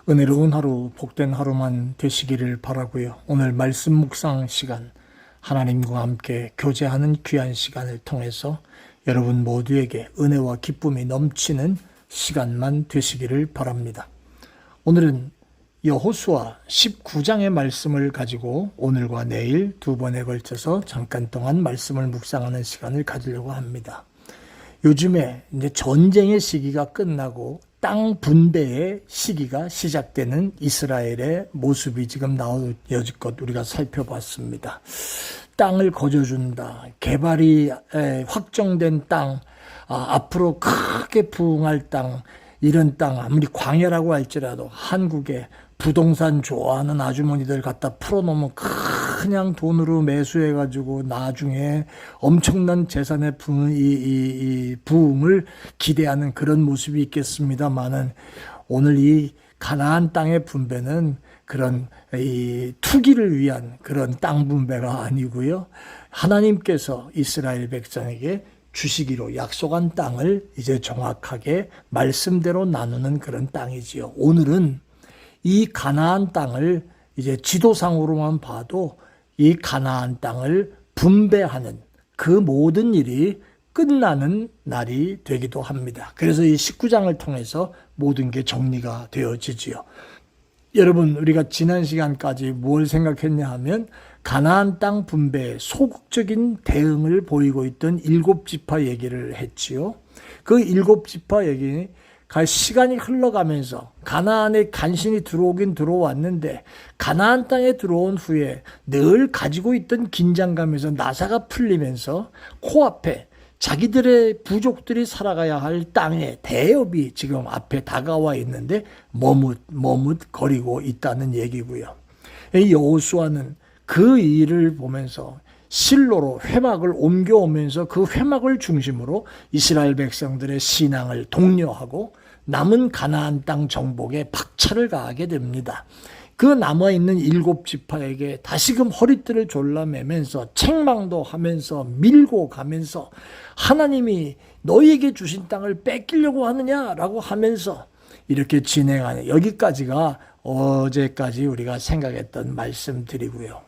은혜로운 하루, 복된 하루만 되시기를 바라고요. 오늘 말씀 묵상 시간, 하나님과 함께 교제하는 귀한 시간을 통해서 여러분 모두에게 은혜와 기쁨이 넘치는 시간만 되시기를 바랍니다. 오늘은 여호수아 19장의 말씀을 가지고 오늘과 내일 두 번에 걸쳐서 잠깐 동안 말씀을 묵상하는 시간을 가지려고 합니다. 요즘에 이제 전쟁의 시기가 끝나고 땅 분배의 시기가 시작되는 이스라엘의 모습이 지금 여지껏 우리가 살펴봤습니다. 땅을 거저준다. 개발이 확정된 땅, 앞으로 크게 부흥할 땅, 이런 땅, 아무리 광야라고 할지라도 한국에 부동산 좋아하는 아주머니들 갖다 풀어놓으면 그냥 돈으로 매수해가지고 나중에 엄청난 재산의 부흥을 기대하는 그런 모습이 있겠습니다만은 오늘 이 가나안 땅의 분배는 그런 이 투기를 위한 그런 땅 분배가 아니고요. 하나님께서 이스라엘 백성에게 주시기로 약속한 땅을 이제 정확하게 말씀대로 나누는 그런 땅이지요. 오늘은 이 가나안 땅을 이제 지도상으로만 봐도 이 가나안 땅을 분배하는 그 모든 일이 끝나는 날이 되기도 합니다. 그래서 이 19장을 통해서 모든 게 정리가 되어지지요. 여러분, 우리가 지난 시간까지 뭘 생각했냐 하면 가나안 땅 분배에 소극적인 대응을 보이고 있던 7지파 얘기를 했지요. 그 7지파 얘기 시간이 흘러가면서 가나안에 간신히 들어오긴 들어왔는데 가나안 땅에 들어온 후에 늘 가지고 있던 긴장감에서 나사가 풀리면서 코앞에 자기들의 부족들이 살아가야 할 땅의 대업이 지금 앞에 다가와 있는데 머뭇거리고 있다는 얘기고요. 여호수아는 그 일을 보면서 실로로 회막을 옮겨오면서 그 회막을 중심으로 이스라엘 백성들의 신앙을 독려하고 남은 가나안 땅 정복에 박차를 가하게 됩니다. 그 남아있는 7지파에게 다시금 허리띠를 졸라매면서 책망도 하면서 밀고 가면서 하나님이 너희에게 주신 땅을 뺏기려고 하느냐라고 하면서 이렇게 진행하는, 여기까지가 어제까지 우리가 생각했던 말씀드리고요.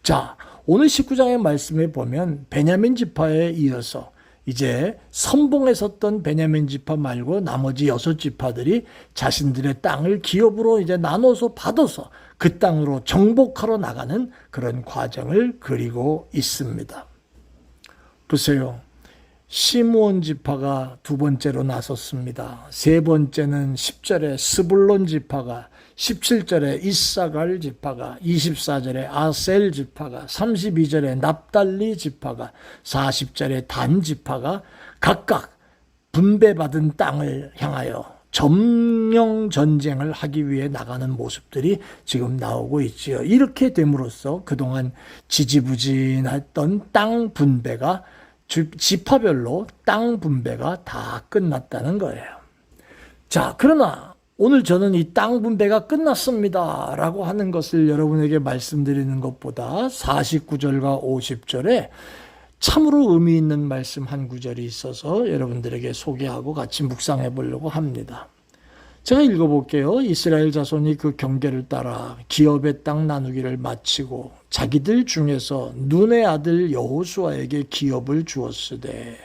자, 오늘 19장의 말씀에 보면 베냐민 지파에 이어서 이제 선봉에 섰던 베냐민 지파 말고 나머지 6지파들이 자신들의 땅을 기업으로 이제 나눠서 받아서 그 땅으로 정복하러 나가는 그런 과정을 그리고 있습니다. 보세요. 시므온 지파가 두 번째로 나섰습니다. 세 번째는 10절에 스불론 지파가, 17절에 이사갈 지파가, 24절에 아셀 지파가, 32절에 납달리 지파가, 40절에 단 지파가 각각 분배받은 땅을 향하여 점령 전쟁을 하기 위해 나가는 모습들이 지금 나오고 있지요. 이렇게 됨으로써 그동안 지지부진했던 땅 분배가, 지파별로 땅 분배가 다 끝났다는 거예요. 자, 그러나 오늘 저는 이 땅 분배가 끝났습니다 라고 하는 것을 여러분에게 말씀드리는 것보다 49절과 50절에 참으로 의미 있는 말씀 한 구절이 있어서 여러분들에게 소개하고 같이 묵상해 보려고 합니다. 제가 읽어볼게요. 이스라엘 자손이 그 경계를 따라 기업의 땅 나누기를 마치고 자기들 중에서 눈의 아들 여호수아에게 기업을 주었으되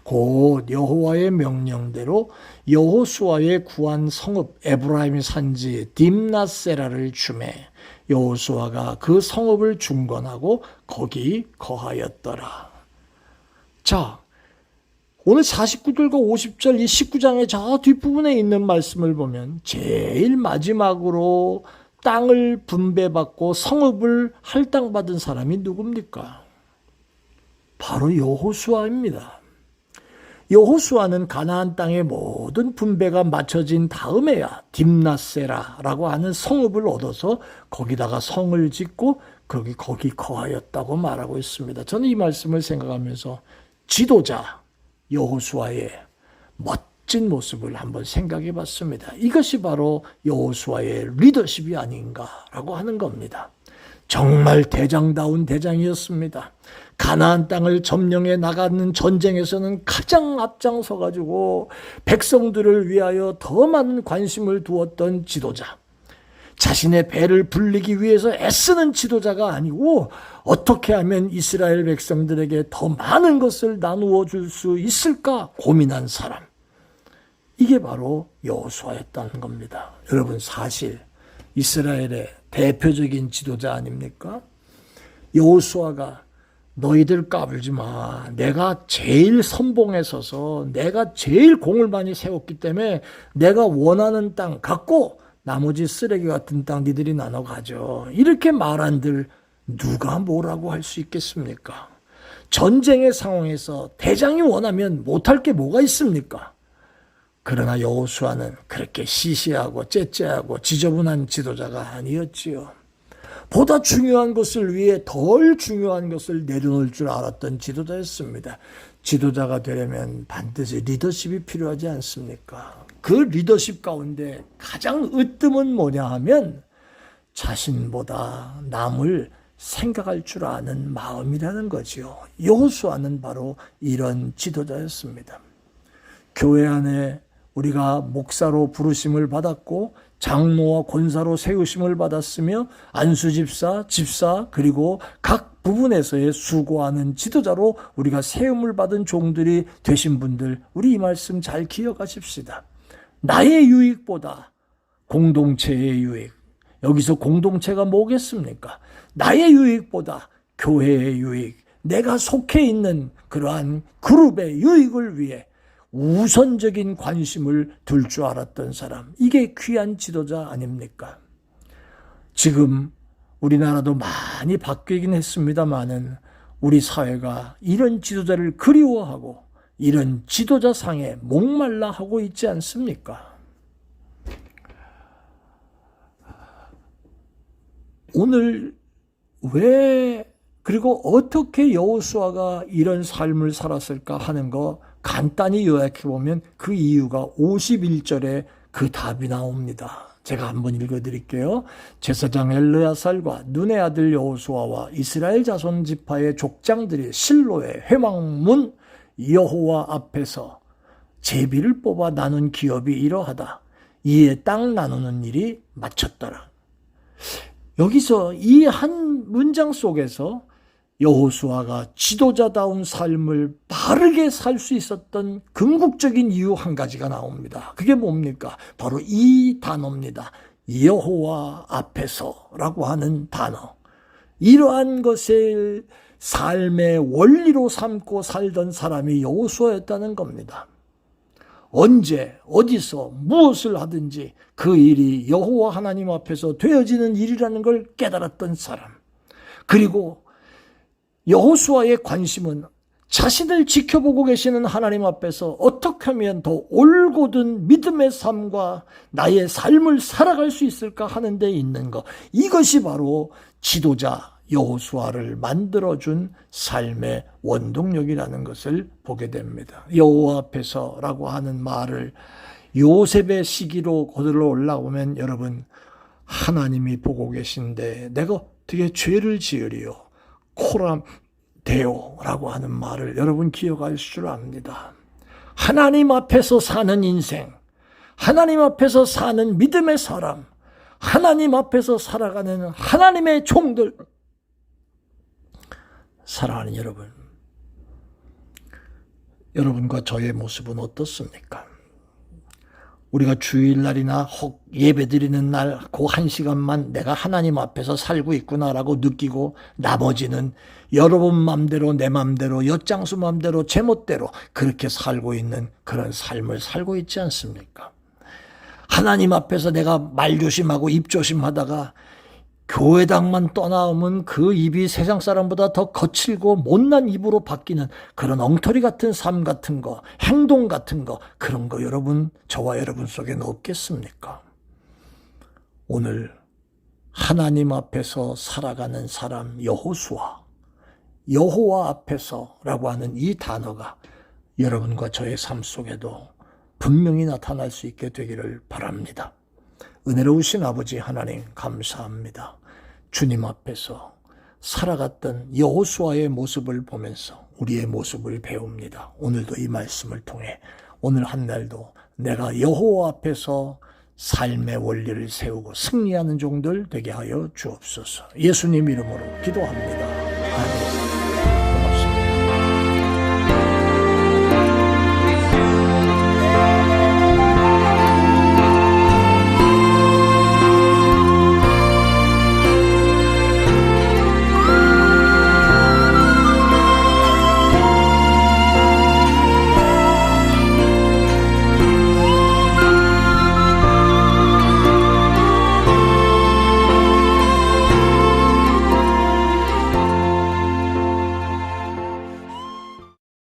곧 여호와의 명령대로 여호수아의 구한 성읍 에브라임 산지 딥나세라를 주매 여호수아가 그 성읍을 중건하고 거기 거하였더라. 자, 오늘 49절과 50절 이 19장의 저 뒷부분에 있는 말씀을 보면 제일 마지막으로 땅을 분배받고 성읍을 할당받은 사람이 누굽니까? 바로 여호수아입니다. 여호수아는 가나안 땅의 모든 분배가 마쳐진 다음에야 딥나세라라고 하는 성읍을 얻어서 거기다가 성을 짓고 거기 거하였다고 말하고 있습니다. 저는 이 말씀을 생각하면서 지도자 여호수아의 멋진 모습을 한번 생각해 봤습니다. 이것이 바로 여호수아의 리더십이 아닌가라고 하는 겁니다. 정말 대장다운 대장이었습니다. 가나안 땅을 점령해 나가는 전쟁에서는 가장 앞장서 가지고 백성들을 위하여 더 많은 관심을 두었던 지도자. 자신의 배를 불리기 위해서 애쓰는 지도자가 아니고 어떻게 하면 이스라엘 백성들에게 더 많은 것을 나누어 줄 수 있을까 고민한 사람. 이게 바로 여호수아였다는 겁니다. 여러분, 사실 이스라엘의 대표적인 지도자 아닙니까? 여호수아가 너희들 까불지 마. 내가 제일 선봉에 서서 내가 제일 공을 많이 세웠기 때문에 내가 원하는 땅 갖고 나머지 쓰레기 같은 땅 니들이 나눠 가져. 이렇게 말한들 누가 뭐라고 할 수 있겠습니까? 전쟁의 상황에서 대장이 원하면 못할 게 뭐가 있습니까? 그러나 여호수아는 그렇게 시시하고 째째하고 지저분한 지도자가 아니었지요. 보다 중요한 것을 위해 덜 중요한 것을 내려놓을 줄 알았던 지도자였습니다. 지도자가 되려면 반드시 리더십이 필요하지 않습니까? 그 리더십 가운데 가장 으뜸은 뭐냐 하면 자신보다 남을 생각할 줄 아는 마음이라는 거지요. 여호수아는 바로 이런 지도자였습니다. 교회 안에 우리가 목사로 부르심을 받았고 장로와 권사로 세우심을 받았으며 안수집사, 집사 그리고 각 부분에서의 수고하는 지도자로 우리가 세움을 받은 종들이 되신 분들, 우리 이 말씀 잘 기억하십시다. 나의 유익보다 공동체의 유익, 여기서 공동체가 뭐겠습니까? 나의 유익보다 교회의 유익, 내가 속해 있는 그러한 그룹의 유익을 위해 우선적인 관심을 둘 줄 알았던 사람, 이게 귀한 지도자 아닙니까? 지금 우리나라도 많이 바뀌긴 했습니다마는 우리 사회가 이런 지도자를 그리워하고 이런 지도자상에 목말라 하고 있지 않습니까? 오늘 왜 그리고 어떻게 여호수아가 이런 삶을 살았을까 하는 거 간단히 요약해보면 그 이유가 51절에 그 답이 나옵니다. 제가 한번 읽어드릴게요. 제사장 엘르야살과 눈의 아들 여호수아와 이스라엘 자손 지파의 족장들이 실로의 회막문 여호와 앞에서 제비를 뽑아 나눈 기업이 이러하다. 이에 땅 나누는 일이 마쳤더라. 여기서 이 한 문장 속에서 여호수아가 지도자다운 삶을 바르게 살 수 있었던 궁극적인 이유 한 가지가 나옵니다. 그게 뭡니까? 바로 이 단어입니다. 여호와 앞에서라고 하는 단어. 이러한 것을 삶의 원리로 삼고 살던 사람이 여호수아였다는 겁니다. 언제 어디서 무엇을 하든지 그 일이 여호와 하나님 앞에서 되어지는 일이라는 걸 깨달았던 사람. 그리고 여호수아의 관심은 자신을 지켜보고 계시는 하나님 앞에서 어떻게 하면 더 올곧은 믿음의 삶과 나의 삶을 살아갈 수 있을까 하는 데 있는 것. 이것이 바로 지도자 여호수아를 만들어준 삶의 원동력이라는 것을 보게 됩니다. 여호와 앞에서라고 하는 말을 요셉의 시기로 거들러 올라오면 여러분, 하나님이 보고 계신데 내가 어떻게 죄를 지으리요? 코람 데오라고 하는 말을 여러분 기억하실 줄 압니다. 하나님 앞에서 사는 인생, 하나님 앞에서 사는 믿음의 사람, 하나님 앞에서 살아가는 하나님의 종들. 사랑하는 여러분, 여러분과 저의 모습은 어떻습니까? 우리가 주일날이나 혹 예배드리는 날 그 한 시간만 내가 하나님 앞에서 살고 있구나라고 느끼고 나머지는 여러분 맘대로 내 맘대로 엿장수 맘대로 제멋대로 그렇게 살고 있는 그런 삶을 살고 있지 않습니까? 하나님 앞에서 내가 말 조심하고 입 조심하다가 교회당만 떠나오면 그 입이 세상 사람보다 더 거칠고 못난 입으로 바뀌는 그런 엉터리 같은 삶 같은 거, 행동 같은 거, 그런 거 여러분, 저와 여러분 속에는 없겠습니까? 오늘 하나님 앞에서 살아가는 사람 여호수아, 여호와 앞에서라고 하는 이 단어가 여러분과 저의 삶 속에도 분명히 나타날 수 있게 되기를 바랍니다. 은혜로우신 아버지 하나님 감사합니다. 주님 앞에서 살아갔던 여호수아의 모습을 보면서 우리의 모습을 배웁니다. 오늘도 이 말씀을 통해 오늘 한 날도 내가 여호와 앞에서 삶의 원리를 세우고 승리하는 종들 되게 하여 주옵소서. 예수님 이름으로 기도합니다. 아멘.